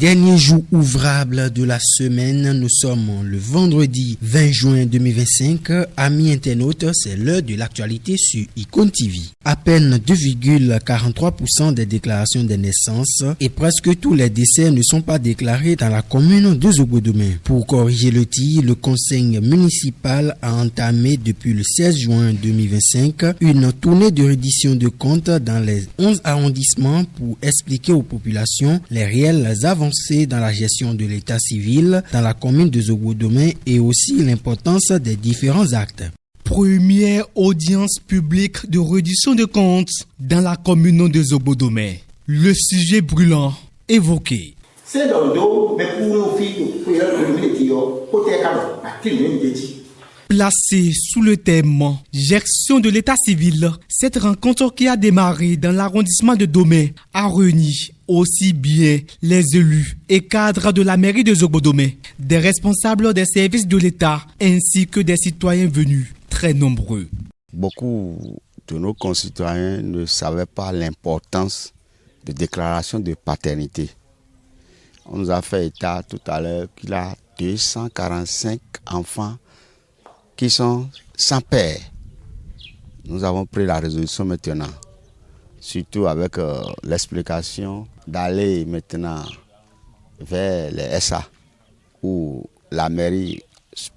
Dernier jour ouvrable de la semaine, nous sommes le vendredi 20 juin 2025. Amis internautes, c'est l'heure de l'actualité sur Icon TV. À peine 2,43% des déclarations de naissance et presque tous les décès ne sont pas déclarés dans la commune de Zobodomé. Pour corriger le tir, le conseil municipal a entamé depuis le 16 juin 2025 une tournée de reddition de comptes dans les 11 arrondissements pour expliquer aux populations les réelles avancées dans la gestion de l'état civil dans la commune de Zobodomé et aussi l'importance des différents actes. Première audience publique de reddition de comptes dans la commune de Zobodomé. Le sujet brûlant évoqué. C'est dans le dos, mais pour nos filles, pour Placée sous le thème gestion de l'état civil, cette rencontre qui a démarré dans l'arrondissement de Domé a réuni aussi bien les élus et cadres de la mairie de Zobodomé, des responsables des services de l'État ainsi que des citoyens venus très nombreux. Beaucoup de nos concitoyens ne savaient pas l'importance de déclaration de paternité. On nous a fait état tout à l'heure qu'il y a 245 enfants qui sont sans père. Nous avons pris la résolution maintenant, surtout avec l'explication d'aller maintenant vers les SA ou la mairie,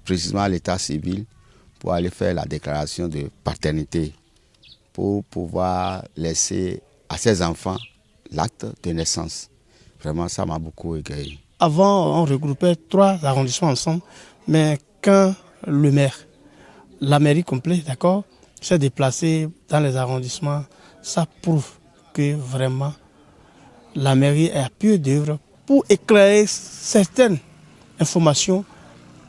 précisément l'état civil, pour aller faire la déclaration de paternité, pour pouvoir laisser à ces enfants l'acte de naissance. Vraiment, ça m'a beaucoup égayé. Avant, on regroupait 3 arrondissements ensemble, mais quand le maire, la mairie complète, d'accord, s'est déplacé dans les arrondissements, ça prouve que vraiment la mairie a pied d'œuvre pour éclairer certaines informations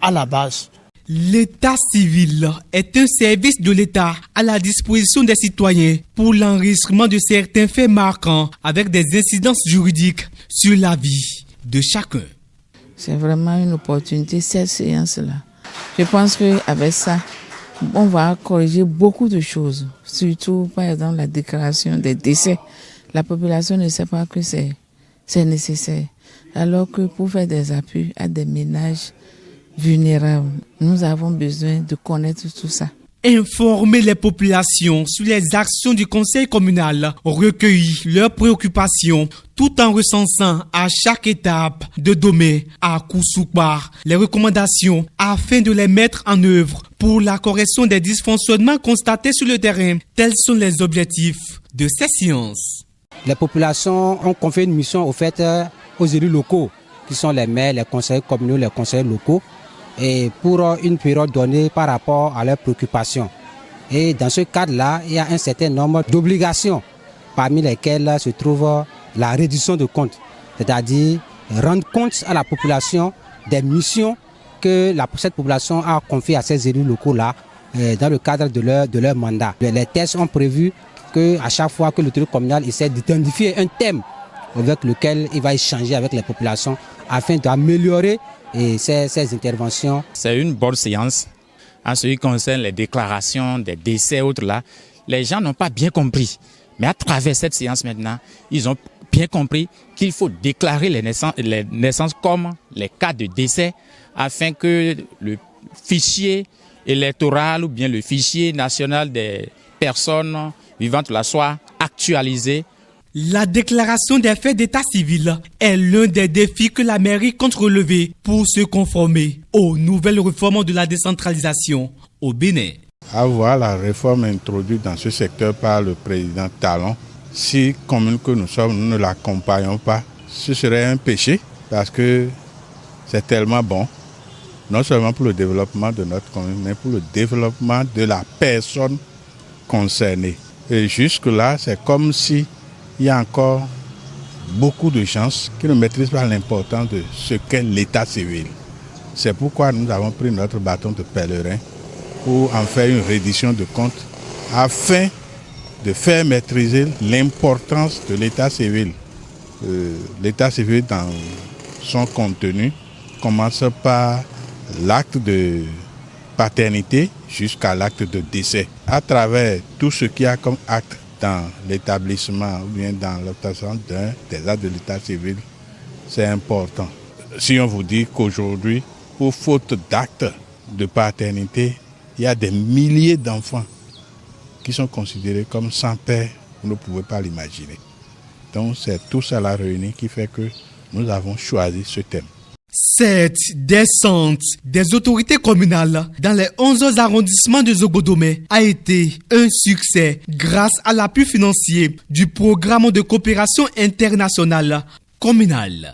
à la base. L'état civil est un service de l'État à la disposition des citoyens pour l'enregistrement de certains faits marquants avec des incidences juridiques sur la vie de chacun. C'est vraiment une opportunité, cette séance-là. Je pense qu'avec ça, on va corriger beaucoup de choses, surtout par exemple la déclaration des décès. La population ne sait pas que c'est nécessaire, alors que pour faire des appuis à des ménages vulnérables, nous avons besoin de connaître tout ça. Informer les populations sur les actions du conseil communal, recueillir leurs préoccupations tout en recensant à chaque étape de Domé à Koussouba les recommandations afin de les mettre en œuvre pour la correction des dysfonctionnements constatés sur le terrain. Tels sont les objectifs de ces séances. Les populations ont confié une mission aux élus locaux, qui sont les maires, les conseillers communaux, les conseillers locaux, et pour une période donnée par rapport à leurs préoccupations. Et dans ce cadre-là, il y a un certain nombre d'obligations, parmi lesquelles se trouve la reddition de comptes, c'est-à-dire rendre compte à la population des missions que cette population a confiées à ces élus locaux-là dans le cadre de leur mandat. Les textes ont prévu qu'à chaque fois que l'autorité communale essaie d'identifier un thème avec lequel il va échanger avec les populations afin d'améliorer ces interventions. C'est une bonne séance en ce qui concerne les déclarations des décès autres là. Les gens n'ont pas bien compris. Mais à travers cette séance maintenant, ils ont bien compris qu'il faut déclarer les naissances comme les cas de décès afin que le fichier électoral ou bien le fichier national des personnes vivantes là soit actualisé. La déclaration des faits d'état civil est l'un des défis que la mairie compte relever pour se conformer aux nouvelles réformes de la décentralisation au Bénin. À voir la réforme introduite dans ce secteur par le président Talon, si commune que nous sommes, nous ne l'accompagnons pas, ce serait un péché parce que c'est tellement bon, non seulement pour le développement de notre commune, mais pour le développement de la personne concernée. Et jusque-là, c'est comme si il y a encore beaucoup de gens qui ne maîtrisent pas l'importance de ce qu'est l'état civil. C'est pourquoi nous avons pris notre bâton de pèlerin pour en faire une reddition de comptes afin de faire maîtriser l'importance de l'état civil. L'état civil dans son contenu commence par l'acte de paternité jusqu'à l'acte de décès. À travers tout ce qu'il y a comme acte dans l'établissement ou bien dans l'obtention des actes de l'état civil, c'est important. Si on vous dit qu'aujourd'hui, pour faute d'acte de paternité, il y a des milliers d'enfants qui sont considérés comme sans père, vous ne pouvez pas l'imaginer. Donc c'est tout ça la réunie qui fait que nous avons choisi ce thème. Cette descente des autorités communales dans les 11 arrondissements de Zogodomé a été un succès grâce à l'appui financier du programme de coopération internationale communale.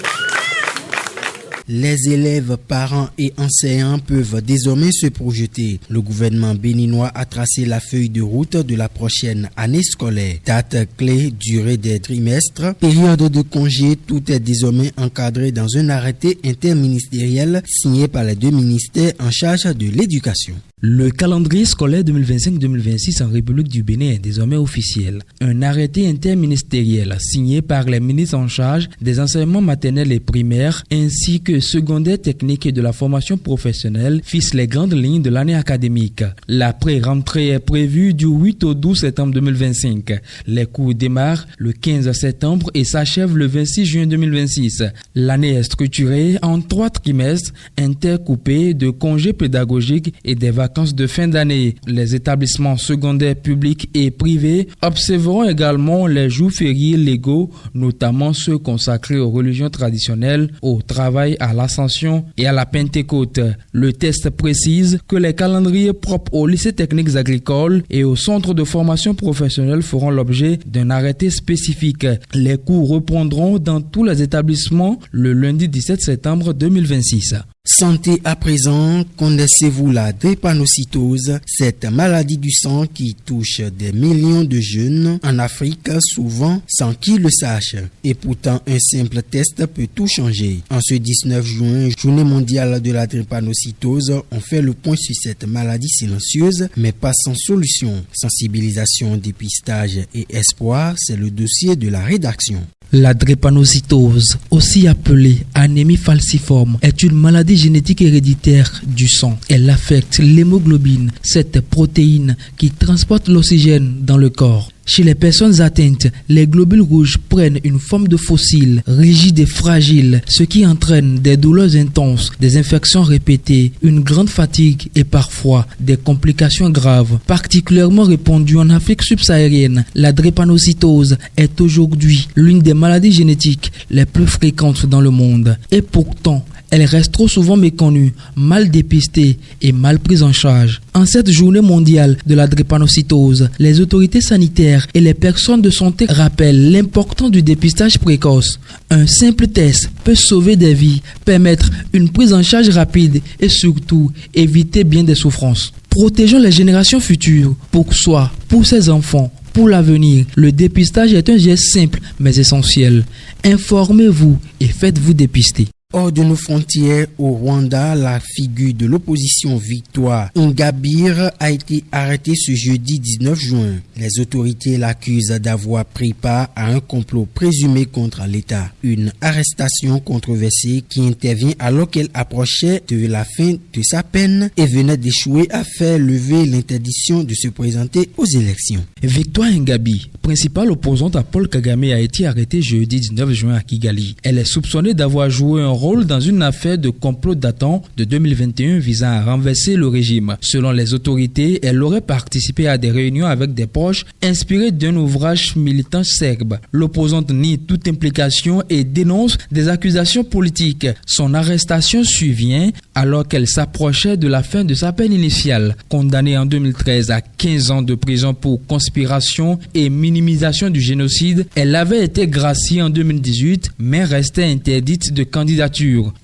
Les élèves, parents et enseignants peuvent désormais se projeter. Le gouvernement béninois a tracé la feuille de route de la prochaine année scolaire. Date clé, durée des trimestres, période de congé, tout est désormais encadré dans un arrêté interministériel signé par les deux ministères en charge de l'éducation. Le calendrier scolaire 2025-2026 en République du Bénin est désormais officiel. Un arrêté interministériel signé par les ministres en charge des enseignements maternels et primaires ainsi que secondaires techniques et de la formation professionnelle fixe les grandes lignes de l'année académique. La pré-rentrée est prévue du 8 au 12 septembre 2025. Les cours démarrent le 15 septembre et s'achèvent le 26 juin 2026. L'année est structurée en 3 trimestres intercoupés de congés pédagogiques et des vacances de fin d'année. Les établissements secondaires publics et privés observeront également les jours fériés légaux, notamment ceux consacrés aux religions traditionnelles, au travail, à l'Ascension et à la Pentecôte. Le test précise que les calendriers propres aux lycées techniques agricoles et aux centres de formation professionnelle feront l'objet d'un arrêté spécifique. Les cours reprendront dans tous les établissements le lundi 17 septembre 2026. Santé à présent, connaissez-vous la drépanocytose, cette maladie du sang qui touche des millions de jeunes en Afrique, souvent sans qu'ils le sachent. Et pourtant, un simple test peut tout changer. En ce 19 juin, journée mondiale de la drépanocytose, on fait le point sur cette maladie silencieuse, mais pas sans solution. Sensibilisation, dépistage et espoir, c'est le dossier de la rédaction. La drépanocytose, aussi appelée anémie falciforme, est une maladie génétique héréditaire du sang. Elle affecte l'hémoglobine, cette protéine qui transporte l'oxygène dans le corps. Chez les personnes atteintes, les globules rouges prennent une forme de fossile, rigide et fragile, ce qui entraîne des douleurs intenses, des infections répétées, une grande fatigue et parfois des complications graves. Particulièrement répandue en Afrique subsaharienne, la drépanocytose est aujourd'hui l'une des maladies génétiques les plus fréquentes dans le monde. Et pourtant, elle reste trop souvent méconnue, mal dépistée et mal prise en charge. En cette journée mondiale de la drépanocytose, les autorités sanitaires et les personnes de santé rappellent l'importance du dépistage précoce. Un simple test peut sauver des vies, permettre une prise en charge rapide et surtout éviter bien des souffrances. Protégeons les générations futures pour soi, pour ses enfants. Pour l'avenir, le dépistage est un geste simple mais essentiel. Informez-vous et faites-vous dépister. Hors de nos frontières, au Rwanda, la figure de l'opposition Victoire Ingabire a été arrêtée ce jeudi 19 juin. Les autorités l'accusent d'avoir pris part à un complot présumé contre l'État. Une arrestation controversée qui intervient alors qu'elle approchait de la fin de sa peine et venait d'échouer à faire lever l'interdiction de se présenter aux élections. Victoire Ingabire, principale opposante à Paul Kagame, a été arrêtée jeudi 19 juin à Kigali. Elle est soupçonnée d'avoir joué un rôle dans une affaire de complot datant de 2021 visant à renverser le régime. Selon les autorités, elle aurait participé à des réunions avec des proches inspirés d'un ouvrage militant serbe. L'opposante nie toute implication et dénonce des accusations politiques. Son arrestation survient alors qu'elle s'approchait de la fin de sa peine initiale. Condamnée en 2013 à 15 ans de prison pour conspiration et minimisation du génocide, elle avait été graciée en 2018 mais restait interdite de candidature.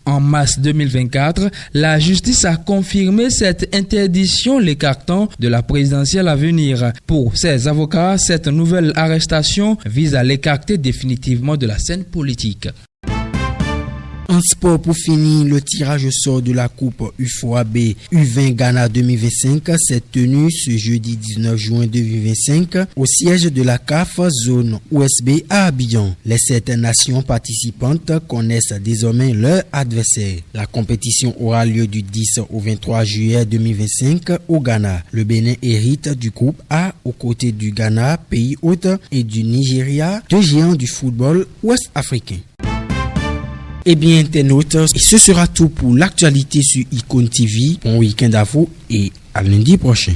En mars 2024, la justice a confirmé cette interdiction, l'écartant de la présidentielle à venir. Pour ses avocats, cette nouvelle arrestation vise à l'écarter définitivement de la scène politique. En sport, pour finir, le tirage au sort de la Coupe UFOAB U20 Ghana 2025 s'est tenu ce jeudi 19 juin 2025 au siège de la CAF zone OSB à Abidjan. Les 7 nations participantes connaissent désormais leur adversaire. La compétition aura lieu du 10 au 23 juillet 2025 au Ghana. Le Bénin hérite du groupe A aux côtés du Ghana, pays hôte, et du Nigeria, deux géants du football ouest-africain. Eh bien, internautes, et ce sera tout pour l'actualité sur Icon TV. Bon week-end à vous et à lundi prochain.